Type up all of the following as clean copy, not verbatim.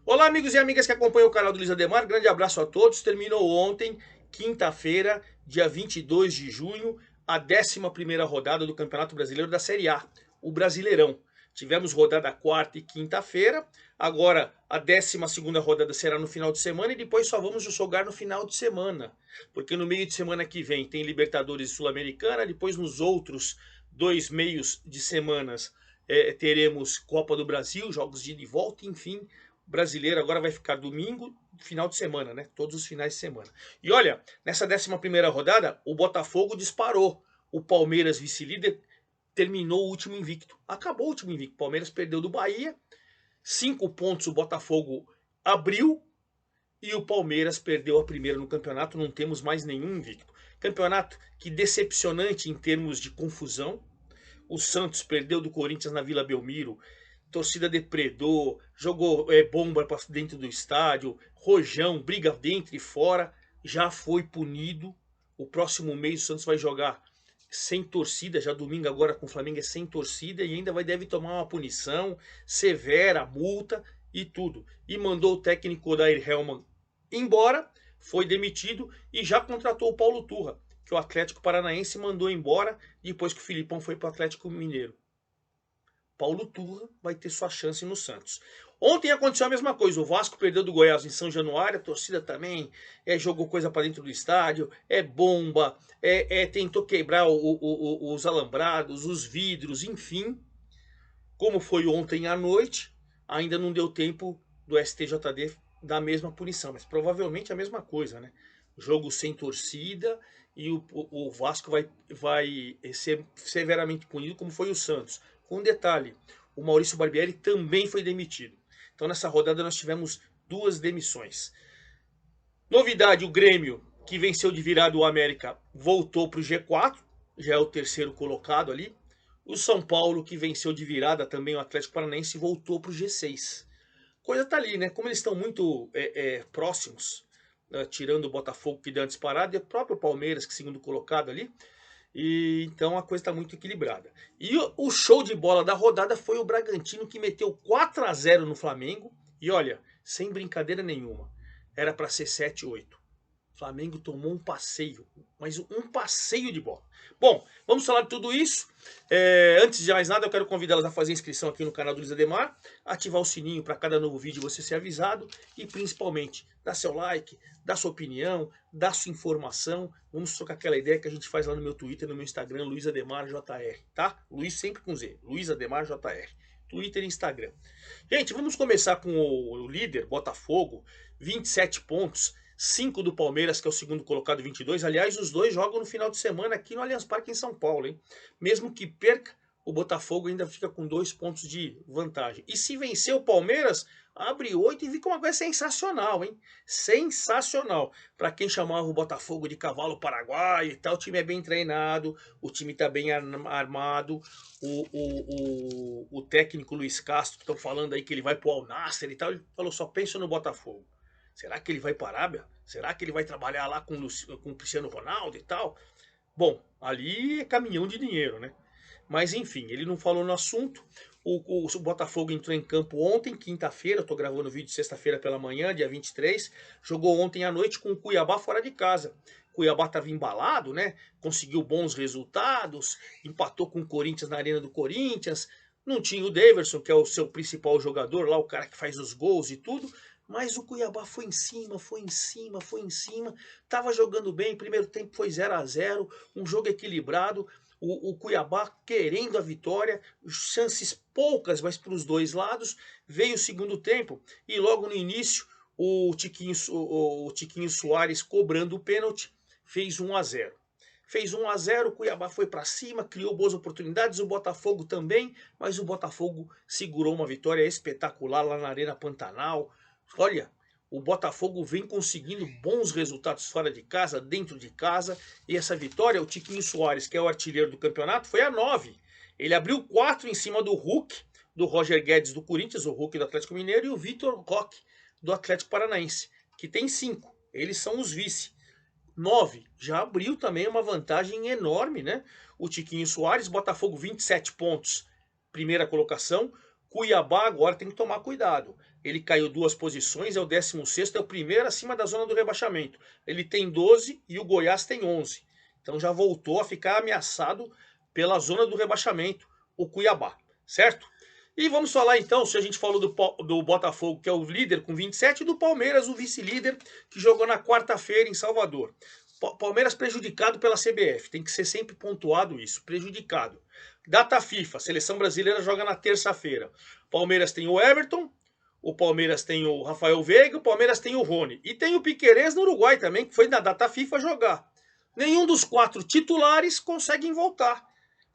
Olá, amigos e amigas que acompanham o canal do Luiz Ademar. Grande abraço a todos. Terminou ontem, quinta-feira, dia 22 de junho, a 11ª rodada do Campeonato Brasileiro da Série A, o Brasileirão. Tivemos rodada quarta e quinta-feira. Agora a 12ª rodada será no final de semana e depois só vamos jogar no final de semana, porque no meio de semana que vem tem Libertadores e Sul-Americana. Depois nos outros 2 meios de semanas teremos Copa do Brasil, jogos de ida e volta, enfim. Brasileiro agora vai ficar domingo, final de semana, né? Todos os finais de semana. E olha, nessa 11ª rodada, o Botafogo disparou. O Palmeiras, vice-líder, terminou o último invicto. Acabou o último invicto. O Palmeiras perdeu do Bahia. 5 pontos o Botafogo abriu. E o Palmeiras perdeu a primeira no campeonato. Não temos mais nenhum invicto. Campeonato que decepcionante em termos de confusão. O Santos perdeu do Corinthians na Vila Belmiro. Torcida depredou, jogou bomba para dentro do estádio, rojão, briga dentro e fora, já foi punido. O próximo mês o Santos vai jogar sem torcida, já domingo agora com o Flamengo é sem torcida e ainda deve tomar uma punição severa, multa e tudo. E mandou o técnico Odair Hellmann embora, foi demitido e já contratou o Paulo Turra, que o Atlético Paranaense mandou embora depois que o Filipão foi para o Atlético Mineiro. Paulo Turra vai ter sua chance no Santos. Ontem aconteceu a mesma coisa, o Vasco perdeu do Goiás em São Januário, a torcida também jogou coisa para dentro do estádio, bomba, tentou quebrar os alambrados, os vidros, enfim. Como foi ontem à noite, ainda não deu tempo do STJD dar a mesma punição, mas provavelmente a mesma coisa, né? Jogo sem torcida e o Vasco vai ser severamente punido, como foi o Santos. Com um detalhe, o Maurício Barbieri também foi demitido. Então nessa rodada nós tivemos 2 demissões. Novidade, o Grêmio, que venceu de virada o América, voltou para o G4, já é o terceiro colocado ali. O São Paulo, que venceu de virada também o Atlético Paranaense, voltou para o G6. Coisa tá ali, né? Como eles estão muito próximos, né? Tirando o Botafogo que deu uma disparada, e o próprio Palmeiras, que é segundo colocado ali. E então a coisa está muito equilibrada. E o show de bola da rodada foi o Bragantino, que meteu 4-0 no Flamengo. E olha, sem brincadeira nenhuma, era para ser 7-8. O Flamengo tomou um passeio, mas um passeio de bola. Bom, vamos falar de tudo isso. Antes de mais nada, eu quero convidá-las a fazer inscrição aqui no canal do Luiz Ademar, ativar o sininho para cada novo vídeo você ser avisado e principalmente dar seu like, dar sua opinião, dar sua informação. Vamos trocar aquela ideia que a gente faz lá no meu Twitter, no meu Instagram, Luiz Ademar JR, tá? Luiz sempre com Z, Luiz Ademar JR. Twitter e Instagram. Gente, vamos começar com o líder, Botafogo, 27 pontos. 5 do Palmeiras, que é o segundo colocado, 22. Aliás, os dois jogam no final de semana aqui no Allianz Parque em São Paulo, hein? Mesmo que perca, o Botafogo ainda fica com 2 pontos de vantagem. E se vencer o Palmeiras, abre 8 e fica uma coisa sensacional, hein? Sensacional. Para quem chamava o Botafogo de cavalo paraguaio e tal, o time é bem treinado, o time está bem armado. O técnico Luiz Castro, que estão falando aí que ele vai pro Al Nassr e tal, ele falou: só pensa no Botafogo. Será que ele vai para a Arábia? Será que ele vai trabalhar lá com o Cristiano Ronaldo e tal? Bom, ali é caminhão de dinheiro, né? Mas enfim, ele não falou no assunto. O Botafogo entrou em campo ontem, quinta-feira. Eu tô gravando o vídeo sexta-feira pela manhã, dia 23. Jogou ontem à noite com o Cuiabá fora de casa. Cuiabá estava embalado, né? Conseguiu bons resultados, empatou com o Corinthians na Arena do Corinthians. Não tinha o Daverson, que é o seu principal jogador lá, o cara que faz os gols e tudo. Mas o Cuiabá foi em cima, foi em cima, foi em cima. Tava jogando bem, primeiro tempo foi 0-0, um jogo equilibrado. O Cuiabá querendo a vitória, chances poucas, mas para os dois lados. Veio o segundo tempo e logo no início o Tiquinho Soares cobrando o pênalti, fez 1-0. Fez 1-0, o Cuiabá foi para cima, criou boas oportunidades, o Botafogo também, mas o Botafogo segurou uma vitória espetacular lá na Arena Pantanal. Olha, o Botafogo vem conseguindo bons resultados fora de casa, dentro de casa. E essa vitória, o Tiquinho Soares, que é o artilheiro do campeonato, foi a 9. Ele abriu 4 em cima do Hulk, do Roger Guedes do Corinthians, o Hulk do Atlético Mineiro, e o Vitor Roque do Atlético Paranaense, que tem 5. Eles são os vice. 9. Já abriu também uma vantagem enorme, né? O Tiquinho Soares, Botafogo 27 pontos, primeira colocação. Cuiabá agora tem que tomar cuidado. Ele caiu 2 posições, é o 16º, é o primeiro acima da zona do rebaixamento. Ele tem 12 e o Goiás tem 11. Então já voltou a ficar ameaçado pela zona do rebaixamento, o Cuiabá, certo? E vamos falar então, se a gente falou do Botafogo, que é o líder com 27, e do Palmeiras, o vice-líder, que jogou na quarta-feira em Salvador. Palmeiras prejudicado pela CBF, tem que ser sempre pontuado isso, prejudicado. Data FIFA, seleção brasileira joga na terça-feira. Palmeiras tem o Everton, o Palmeiras tem o Rafael Veiga, o Palmeiras tem o Rony. E tem o Piquerez no Uruguai também, que foi na data FIFA jogar. Nenhum dos 4 titulares conseguem voltar.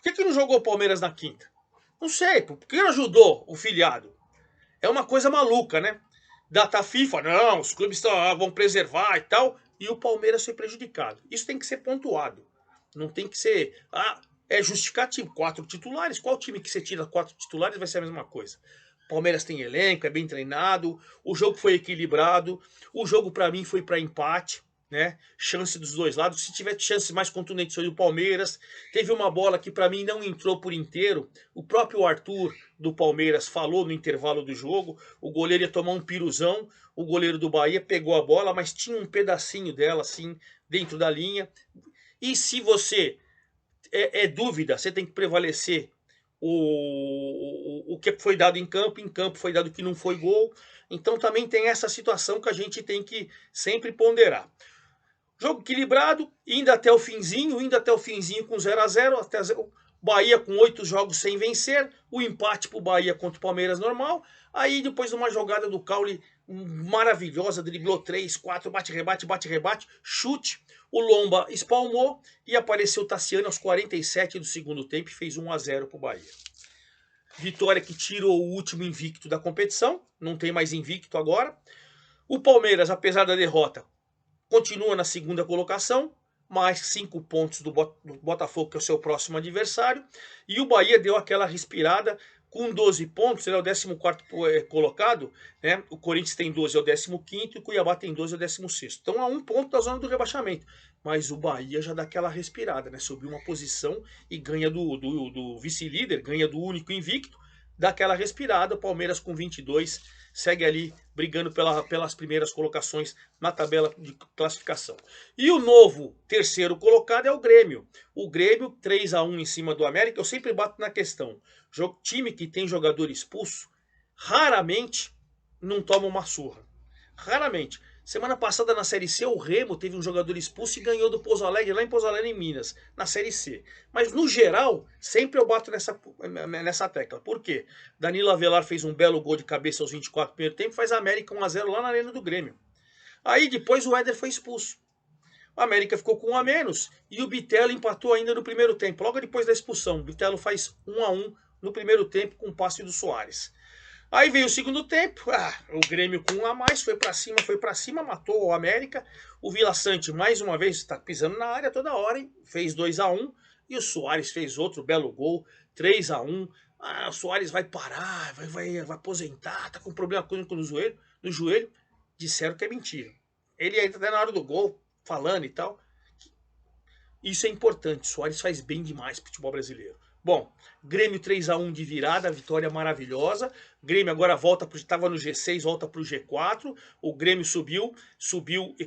Por que não jogou o Palmeiras na quinta? Não sei, por que não ajudou o filiado? É uma coisa maluca, né? Data FIFA, não, os clubes vão preservar e tal, e o Palmeiras foi prejudicado. Isso tem que ser pontuado. Não tem que ser, é justificativo. 4 titulares, qual time que você tira 4 titulares vai ser a mesma coisa. Palmeiras tem elenco, é bem treinado, o jogo foi equilibrado, o jogo para mim foi para empate, né? Chance dos dois lados. Se tiver chances mais contundentes foi o Palmeiras. Teve uma bola que para mim não entrou por inteiro. O próprio Arthur do Palmeiras falou no intervalo do jogo. O goleiro ia tomar um piruzão. O goleiro do Bahia pegou a bola, mas tinha um pedacinho dela assim dentro da linha. E se você é dúvida, você tem que prevalecer o que foi dado em campo foi dado que não foi gol. Então também tem essa situação que a gente tem que sempre ponderar. Jogo equilibrado, indo até o finzinho com 0-0, até Bahia com 8 jogos sem vencer, o empate para o Bahia contra o Palmeiras normal, aí depois de uma jogada do Caule maravilhosa, driblou 3, 4, bate-rebate, chute, o Lomba espalmou e apareceu o Tassiano aos 47 do segundo tempo e fez 1-0 para o Bahia. Vitória que tirou o último invicto da competição, não tem mais invicto agora. O Palmeiras, apesar da derrota, continua na segunda colocação, mais 5 pontos do Botafogo, que é o seu próximo adversário. E o Bahia deu aquela respirada com 12 pontos, ele é o 14º colocado, né? O Corinthians tem 12, é o 15º, e o Cuiabá tem 12, é o 16º. Então, a 1 ponto da zona do rebaixamento. Mas o Bahia já dá aquela respirada, né? Subiu uma posição e ganha do vice-líder, ganha do único invicto, dá aquela respirada. O Palmeiras com 22 segue ali brigando pelas primeiras colocações na tabela de classificação. E o novo terceiro colocado é o Grêmio. O Grêmio 3-1 em cima do América. Eu sempre bato na questão. Time que tem jogador expulso, raramente não toma uma surra. Raramente. Semana passada na Série C, o Remo teve um jogador expulso e ganhou do Pouso Alegre, lá em Pouso Alegre, em Minas, na Série C. Mas, no geral, sempre eu bato nessa tecla. Por quê? Danilo Avelar fez um belo gol de cabeça aos 24 do primeiro tempo, faz a América 1-0 lá na Arena do Grêmio. Aí, depois, o Éder foi expulso. O América ficou com 1 a menos e o Bitelo empatou ainda no primeiro tempo, logo depois da expulsão. O Bitelo faz 1-1 no primeiro tempo com o passe do Soares. Aí veio o segundo tempo, o Grêmio com 1 a mais, foi pra cima, matou o América. O Vila Sante, mais uma vez, está pisando na área toda hora, hein? Fez 2-1. E o Soares fez outro belo gol, 3-1. O Soares vai parar, vai aposentar, tá com problema crônico no joelho. Disseram que é mentira. Ele ainda tá na hora do gol, falando e tal. Isso é importante, o Soares faz bem demais pro futebol brasileiro. Bom, Grêmio 3-1 de virada, vitória maravilhosa. Grêmio agora estava no G6, volta para o G4. O Grêmio subiu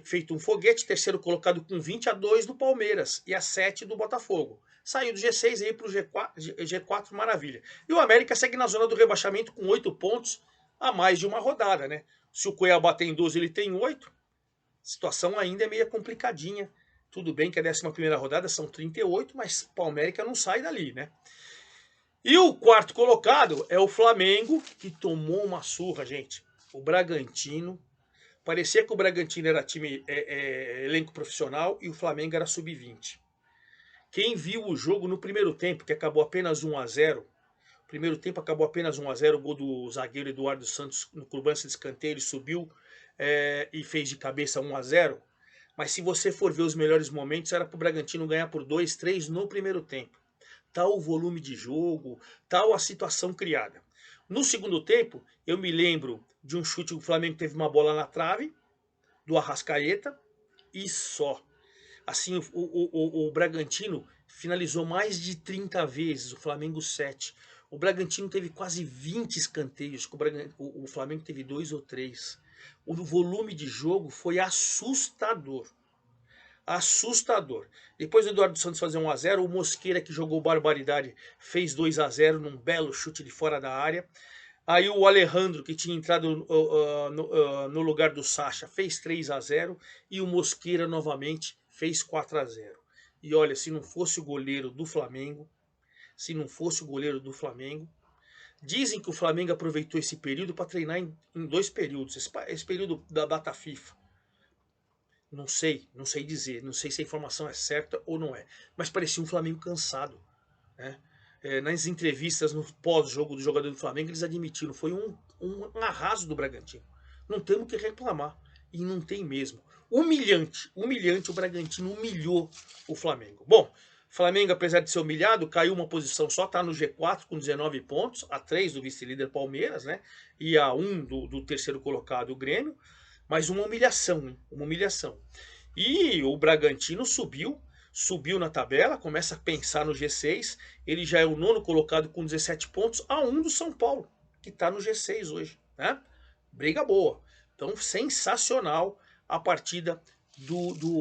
feito um foguete, terceiro colocado com 20-2 do Palmeiras e a 7 do Botafogo. Saiu do G6 e aí para o G4, maravilha. E o América segue na zona do rebaixamento com 8 pontos a mais de uma rodada, né? Se o Cuiabá tem 12, ele tem 8. A situação ainda é meio complicadinha. Tudo bem que a 11ª rodada são 38, mas o América não sai dali, né? E o quarto colocado é o Flamengo, que tomou uma surra, gente. O Bragantino. Parecia que o Bragantino era time elenco profissional e o Flamengo era sub-20. Quem viu o jogo no primeiro tempo, que acabou apenas 1-0, primeiro tempo acabou apenas 1-0, o gol do zagueiro Eduardo Santos no cobrança de escanteio, ele subiu e fez de cabeça 1-0. Mas se você for ver os melhores momentos, era para o Bragantino ganhar por 2-3 no primeiro tempo. Tal o volume de jogo, tal a situação criada. No segundo tempo, eu me lembro de um chute que o Flamengo teve uma bola na trave, do Arrascaeta, e só. Assim, o Bragantino finalizou mais de 30 vezes, o Flamengo 7. O Bragantino teve quase 20 escanteios, o Flamengo teve 2 ou 3. O volume de jogo foi assustador. Assustador. Depois do Eduardo Santos fazer 1 a 0, o Mosqueira, que jogou barbaridade, fez 2 a 0 num belo chute de fora da área. Aí o Alejandro, que tinha entrado no lugar do Sacha, fez 3 a 0 e o Mosqueira novamente fez 4 a 0. E olha, se não fosse o goleiro do Flamengo, dizem que o Flamengo aproveitou esse período para treinar em 2 períodos. Esse período da data FIFA. Não sei dizer, não sei se a informação é certa ou não é. Mas parecia um Flamengo cansado, né? Nas entrevistas, no pós-jogo do jogador do Flamengo, eles admitiram, foi um arraso do Bragantino. Não temos o que reclamar. E não tem mesmo. Humilhante, o Bragantino humilhou o Flamengo. Bom, Flamengo, apesar de ser humilhado, caiu uma posição só, está no G4 com 19 pontos, a 3 do vice-líder Palmeiras, né? E a 1 do terceiro colocado, o Grêmio. Mas uma humilhação, hein? Uma humilhação. E o Bragantino subiu na tabela, começa a pensar no G6. Ele já é o 9º colocado com 17 pontos, a 1 do São Paulo, que está no G6 hoje, né? Briga boa. Então, sensacional a partida do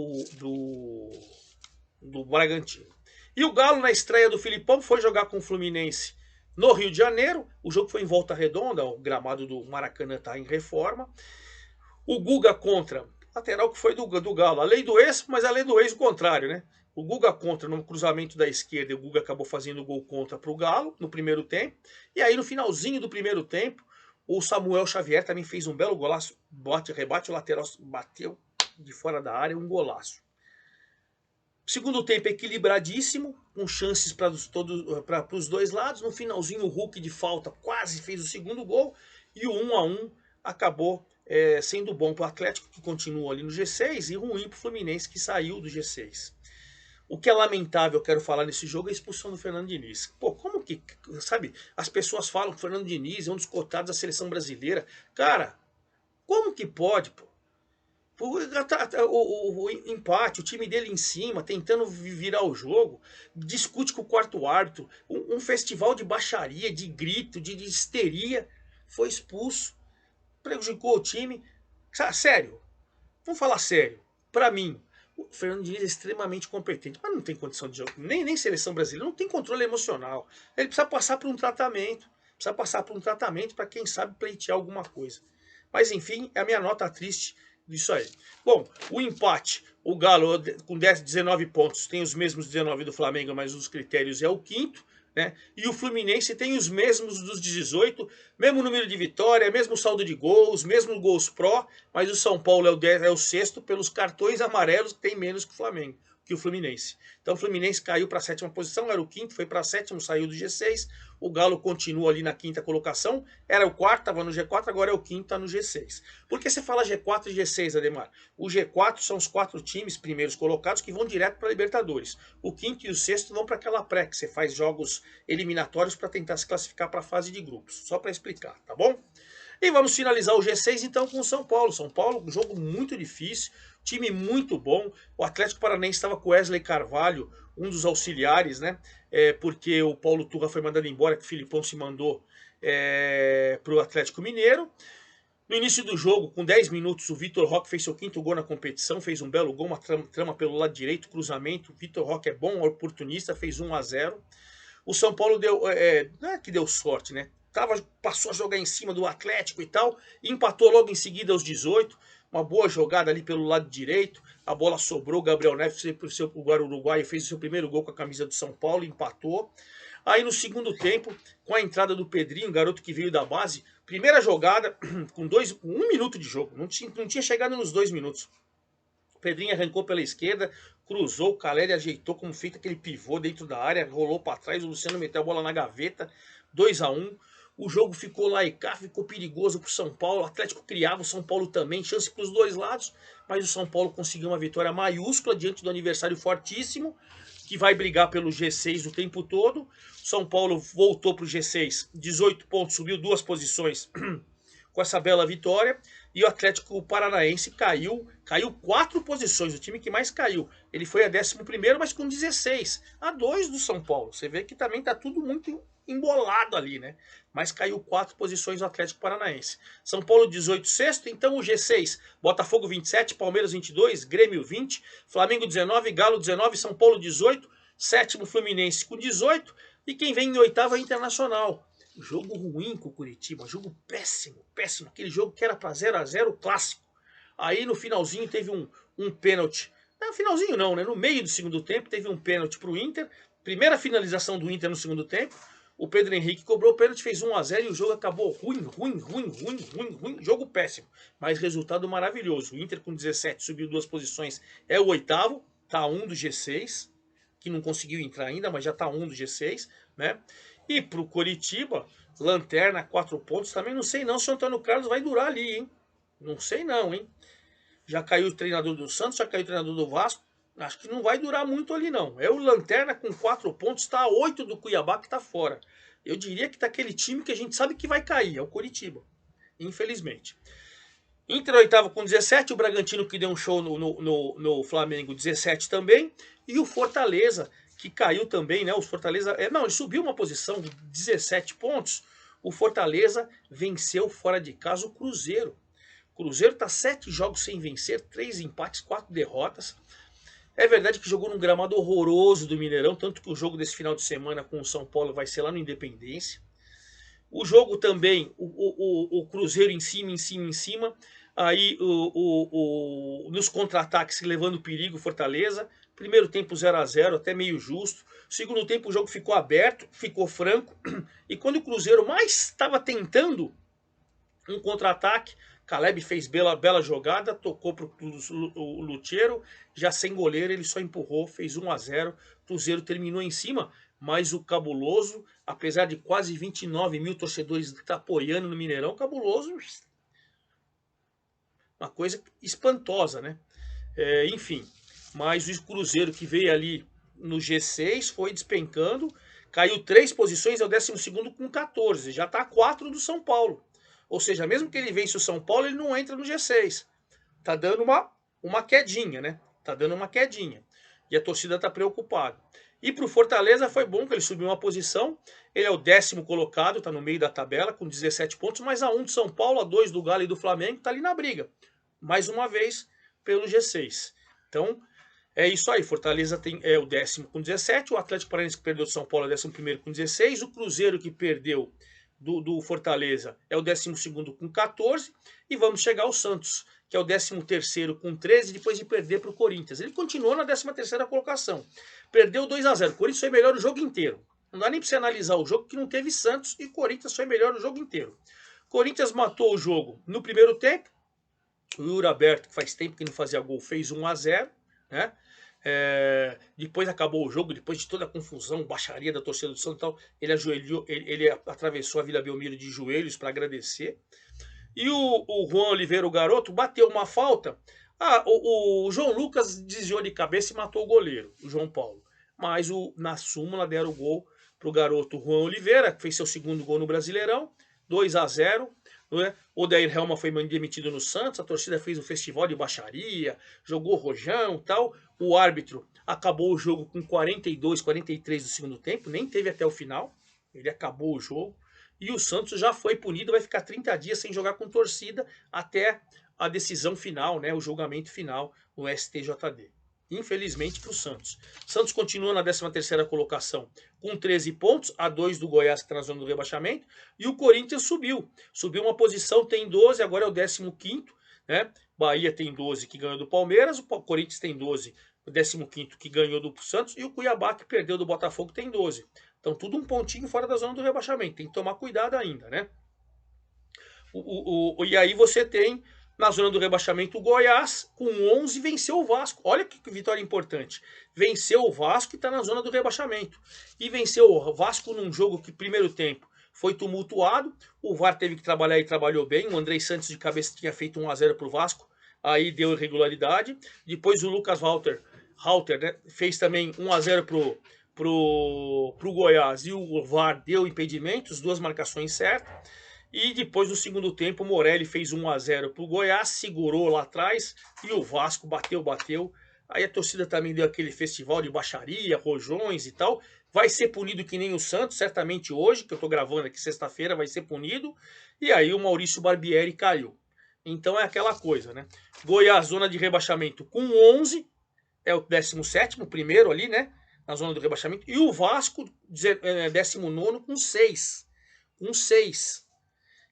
Bragantino. E o Galo, na estreia do Filipão, foi jogar com o Fluminense no Rio de Janeiro. O jogo foi em Volta Redonda, o gramado do Maracanã está em reforma. O Guga contra, lateral que foi do Galo. A lei do ex, mas a lei do ex o contrário, né? O Guga contra no cruzamento da esquerda, e o Guga acabou fazendo o gol contra para o Galo no primeiro tempo. E aí no finalzinho do primeiro tempo, o Samuel Xavier também fez um belo golaço. Rebate, o lateral bateu de fora da área, um golaço. Segundo tempo equilibradíssimo, com chances para os dois lados. No finalzinho o Hulk de falta quase fez o segundo gol. E o 1 a 1 acabou sendo bom para o Atlético, que continua ali no G6, e ruim para o Fluminense, que saiu do G6. O que é lamentável, eu quero falar nesse jogo, é a expulsão do Fernando Diniz. Pô, como que, sabe, as pessoas falam que o Fernando Diniz é um dos cotados da seleção brasileira. Cara, como que pode, pô? O empate, o time dele em cima, tentando virar o jogo, discute com o quarto árbitro, um festival de baixaria, de grito, de histeria, foi expulso, prejudicou o time. Sério, vamos falar sério, pra mim, o Fernando Diniz é extremamente competente, mas não tem condição de jogo, nem seleção brasileira, não tem controle emocional, ele precisa passar por um tratamento, para quem sabe pleitear alguma coisa. Mas enfim, é a minha nota triste disso aí. Bom, o empate, o Galo com 19 pontos tem os mesmos 19 do Flamengo, mas os critérios é o 5º, né? E o Fluminense tem os mesmos dos 18, mesmo número de vitória, mesmo saldo de gols, mesmo gols pró, mas o São Paulo é o 6º pelos cartões amarelos, que tem menos que o Flamengo, que o Fluminense. Então o Fluminense caiu para a 7ª posição, era o 5º, foi para a 7ª, saiu do G6. O Galo continua ali na 5ª colocação, era o 4º, estava no G4, agora é o 5º, está no G6. Por que você fala G4 e G6, Ademar? O G4 são os 4 times primeiros colocados que vão direto para a Libertadores. O 5º e o 6º vão para aquela pré, que você faz jogos eliminatórios para tentar se classificar para a fase de grupos. Só para explicar, tá bom? E vamos finalizar o G6 então com o São Paulo. São Paulo, um jogo muito difícil, time muito bom. O Atlético Paranaense estava com o Wesley Carvalho, um dos auxiliares, né? Porque o Paulo Turra foi mandado embora, que o Filipão se mandou para o Atlético Mineiro. No início do jogo, com 10 minutos, o Vitor Roque fez seu 5º gol na competição, fez um belo gol, uma trama pelo lado direito, cruzamento. O Vitor Roque é bom, oportunista, fez 1 a 0. O São Paulo não é que deu sorte, né? Passou a jogar em cima do Atlético e tal, e empatou logo em seguida aos 18. Uma boa jogada ali pelo lado direito, a bola sobrou, o Gabriel Neves, o uruguaio, fez o seu primeiro gol com a camisa do São Paulo, empatou. Aí no segundo tempo, com a entrada do Pedrinho, garoto que veio da base, primeira jogada, com 1 minuto de jogo, não tinha chegado nos 2 minutos. O Pedrinho arrancou pela esquerda, cruzou, o Caleri ajeitou como feito aquele pivô dentro da área, rolou para trás, o Luciano meteu a bola na gaveta, 2 a 1. O jogo ficou lá e cá, ficou perigoso para o São Paulo. O Atlético criava, o São Paulo também, chance para os dois lados. Mas o São Paulo conseguiu uma vitória maiúscula diante do adversário fortíssimo, que vai brigar pelo G6 o tempo todo. O São Paulo voltou para o G6, 18 pontos, subiu 2 posições com essa bela vitória. E o Atlético Paranaense caiu 4 posições, o time que mais caiu. Ele foi a 11º, mas com 16, a 2 do São Paulo. Você vê que também está tudo muito embolado ali, né? Mas caiu 4 posições o Atlético Paranaense. São Paulo 18, sexto, então o G6, Botafogo 27, Palmeiras 22, Grêmio 20, Flamengo 19, Galo 19, São Paulo 18, sétimo Fluminense com 18, e quem vem em oitavo é o Internacional. Jogo ruim com o Curitiba, jogo péssimo, péssimo, aquele jogo que era para 0-0 clássico. Aí no finalzinho teve um pênalti. No finalzinho não, né? No meio do segundo tempo teve um pênalti para o Inter. Primeira finalização do Inter no segundo tempo. O Pedro Henrique cobrou o pênalti, fez 1-0 e o jogo acabou ruim. Jogo péssimo. Mas resultado maravilhoso. O Inter com 17 subiu 2 posições. É o oitavo. Tá 1 do G6. Que não conseguiu entrar ainda, mas já tá 1 do G6. Né? E pro Coritiba, lanterna, 4 pontos. Também não sei não se o Antônio Carlos vai durar ali, hein? Não sei não, hein? Já caiu o treinador do Santos, já caiu o treinador do Vasco. Acho que não vai durar muito ali, não. É o Lanterna com 4 pontos, está a 8 do Cuiabá que está fora. Eu diria que tá aquele time que a gente sabe que vai cair, é o Coritiba. Infelizmente. Inter oitavo com 17, o Bragantino que deu um show no Flamengo, 17 também. E o Fortaleza, que caiu também, né? O Fortaleza. Não, ele subiu uma posição, 17 pontos. O Fortaleza venceu fora de casa o Cruzeiro. O Cruzeiro está 7 jogos sem vencer, 3 empates, 4 derrotas. É verdade que jogou num gramado horroroso do Mineirão, tanto que o jogo desse final de semana com o São Paulo vai ser lá no Independência. O jogo também, o Cruzeiro em cima, aí nos contra-ataques levando perigo Fortaleza. Primeiro tempo 0-0, até meio justo. Segundo tempo o jogo ficou aberto, ficou franco. E quando o Cruzeiro mais estava tentando um contra-ataque, Caleb fez bela jogada, tocou para o Lutero, já sem goleiro, ele só empurrou, fez 1-0. Cruzeiro terminou em cima, mas o Cabuloso, apesar de quase 29 mil torcedores apoiando no Mineirão, Cabuloso, uma coisa espantosa, né? Enfim, mas o Cruzeiro que veio ali no G6 foi despencando, caiu 3 posições, é o 12º com 14, já está a 4 do São Paulo. Ou seja, mesmo que ele vence o São Paulo, ele não entra no G6. Tá dando uma quedinha, né? Tá dando uma quedinha. E a torcida tá preocupada. E pro Fortaleza foi bom que ele subiu uma posição. Ele é o 10º colocado, tá no meio da tabela com 17 pontos, mas a 1 do São Paulo, a 2 do Galo e do Flamengo, tá ali na briga. Mais uma vez pelo G6. Então, é isso aí. Fortaleza é o 10º com 17, o Atlético Paranaense que perdeu do São Paulo é o 11º com 16, o Cruzeiro que perdeu do Fortaleza é o 12º com 14, e vamos chegar ao Santos, que é o 13º com 13, depois de perder para o Corinthians. Ele continuou na 13ª colocação. Perdeu 2-0. O Corinthians foi melhor o jogo inteiro. Não dá nem para você analisar o jogo, que não teve Santos, e o Corinthians foi melhor o jogo inteiro. Corinthians matou o jogo no primeiro tempo. O Yuri Alberto, que faz tempo que não fazia gol, fez 1-0, né? Depois acabou o jogo, depois de toda a confusão, baixaria da torcida do Santos, então, ele ajoelhou, ele atravessou a Vila Belmiro de joelhos para agradecer. E o Juan Oliveira, o garoto, bateu uma falta. O João Lucas desviou de cabeça e matou o goleiro, o João Paulo. Mas na súmula deram o gol para o garoto Juan Oliveira, que fez seu 2º gol no Brasileirão, 2-0. O Odair Helma foi demitido no Santos, a torcida fez um festival de baixaria, jogou rojão e tal. O árbitro acabou o jogo com 42, 43 do segundo tempo, nem teve até o final, ele acabou o jogo. E o Santos já foi punido, vai ficar 30 dias sem jogar com torcida até a decisão final, né, o julgamento final no STJD. Infelizmente para o Santos. Santos continua na 13ª colocação com 13 pontos, a 2 do Goiás que está na zona do rebaixamento, e o Corinthians subiu uma posição, tem 12, agora é o 15º, né? Bahia tem 12 que ganhou do Palmeiras, o Corinthians tem 12, o 15º que ganhou do Santos, e o Cuiabá que perdeu do Botafogo tem 12. Então tudo um pontinho fora da zona do rebaixamento, tem que tomar cuidado ainda, né? E aí você tem na zona do rebaixamento o Goiás, com 11, venceu o Vasco. Olha que vitória importante. Venceu o Vasco e está na zona do rebaixamento. E venceu o Vasco num jogo que, primeiro tempo, foi tumultuado. O VAR teve que trabalhar e trabalhou bem. O Andrei Santos de cabeça tinha feito 1-0 para o Vasco. Aí deu irregularidade. Depois o Lucas Halter, né, fez também 1-0 pro Goiás. E o VAR deu impedimentos, 2 marcações certas. E depois no segundo tempo o Morelli fez 1-0 para o Goiás, segurou lá atrás e o Vasco bateu. Aí a torcida também deu aquele festival de baixaria, rojões e tal. vai ser punido que nem o Santos, certamente hoje, que eu tô gravando aqui sexta-feira, vai ser punido. E aí o Maurício Barbieri caiu. Então é aquela coisa, né? Goiás, zona de rebaixamento com 11, é o 17º, primeiro ali, né? Na zona do rebaixamento. E o Vasco, 19º, com 6. Com 6.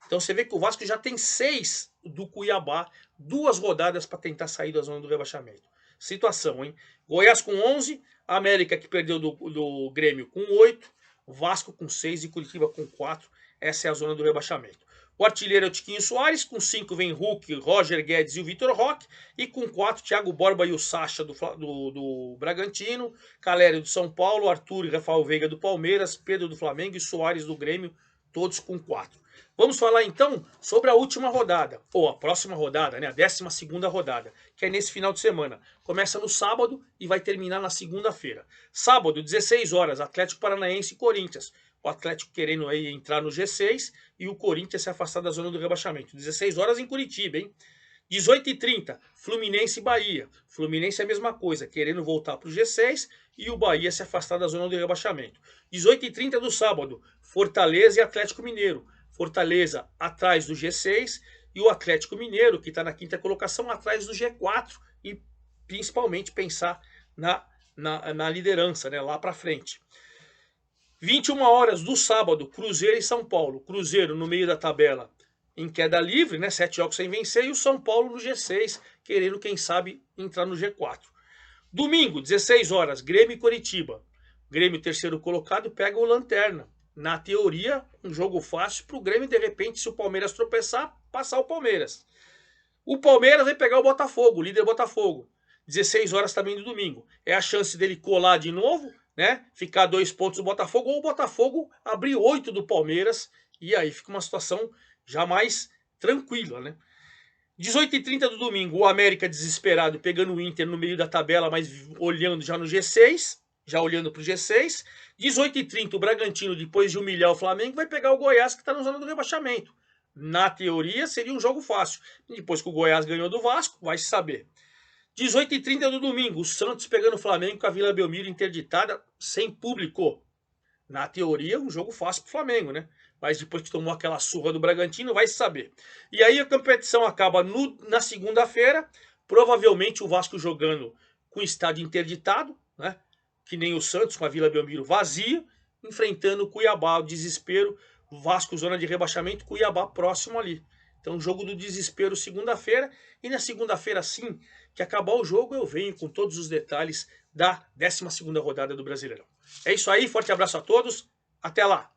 Então você vê que o Vasco já tem 6 do Cuiabá, 2 rodadas para tentar sair da zona do rebaixamento. Situação, hein? Goiás com 11, América que perdeu do Grêmio com 8, Vasco com 6 e Curitiba com 4. Essa é a zona do rebaixamento. O artilheiro é o Tiquinho Soares, com 5 vem Hulk, Roger Guedes e o Vitor Roque, e com 4, Thiago Borba e o Sacha do Bragantino, Calério do São Paulo, Arthur e Rafael Veiga do Palmeiras, Pedro do Flamengo e Soares do Grêmio, todos com 4. Vamos falar então sobre a última rodada, ou a próxima rodada, né, a 12ª rodada, que é nesse final de semana. Começa no sábado e vai terminar na segunda-feira. Sábado, 16 horas, Atlético Paranaense e Corinthians. O Atlético querendo aí entrar no G6 e o Corinthians se afastar da zona do rebaixamento. 16 horas em Curitiba, hein? 18h30, Fluminense e Bahia. Fluminense é a mesma coisa, querendo voltar para o G6 e o Bahia se afastar da zona do rebaixamento. 18h30 do sábado, Fortaleza e Atlético Mineiro. Fortaleza atrás do G6 e o Atlético Mineiro, que está na 5ª colocação, atrás do G4 e principalmente pensar na liderança, né, lá para frente. 21 horas do sábado, Cruzeiro e São Paulo. Cruzeiro no meio da tabela em queda livre, né, 7 jogos sem vencer, e o São Paulo no G6, querendo, quem sabe, entrar no G4. Domingo, 16 horas, Grêmio e Coritiba. Grêmio, terceiro colocado, pega o Lanterna. Na teoria, um jogo fácil para o Grêmio, de repente, se o Palmeiras tropeçar, passar o Palmeiras. O Palmeiras vai pegar o Botafogo, o líder Botafogo. 16 horas também do domingo. É a chance dele colar de novo, né? Ficar 2 pontos do Botafogo, ou o Botafogo abrir 8 do Palmeiras, e aí fica uma situação já mais tranquila, né? 18h30 do domingo, o América desesperado, pegando o Inter no meio da tabela, mas olhando já no G6, já olhando para o G6. 18h30, o Bragantino, depois de humilhar o Flamengo, vai pegar o Goiás, que está na zona do rebaixamento. Na teoria, seria um jogo fácil. Depois que o Goiás ganhou do Vasco, vai se saber. 18h30 do domingo, o Santos pegando o Flamengo com a Vila Belmiro interditada, sem público. Na teoria, um jogo fácil para o Flamengo, né? Mas depois que tomou aquela surra do Bragantino, vai se saber. E aí a competição acaba na segunda-feira, provavelmente o Vasco jogando com o estádio interditado, né? Que nem o Santos, com a Vila Belmiro vazia, enfrentando o Cuiabá, o desespero, Vasco zona de rebaixamento, Cuiabá próximo ali. Então, jogo do desespero segunda-feira, e na segunda-feira, sim, que acabar o jogo, eu venho com todos os detalhes da 12ª rodada do Brasileirão. É isso aí, forte abraço a todos, até lá!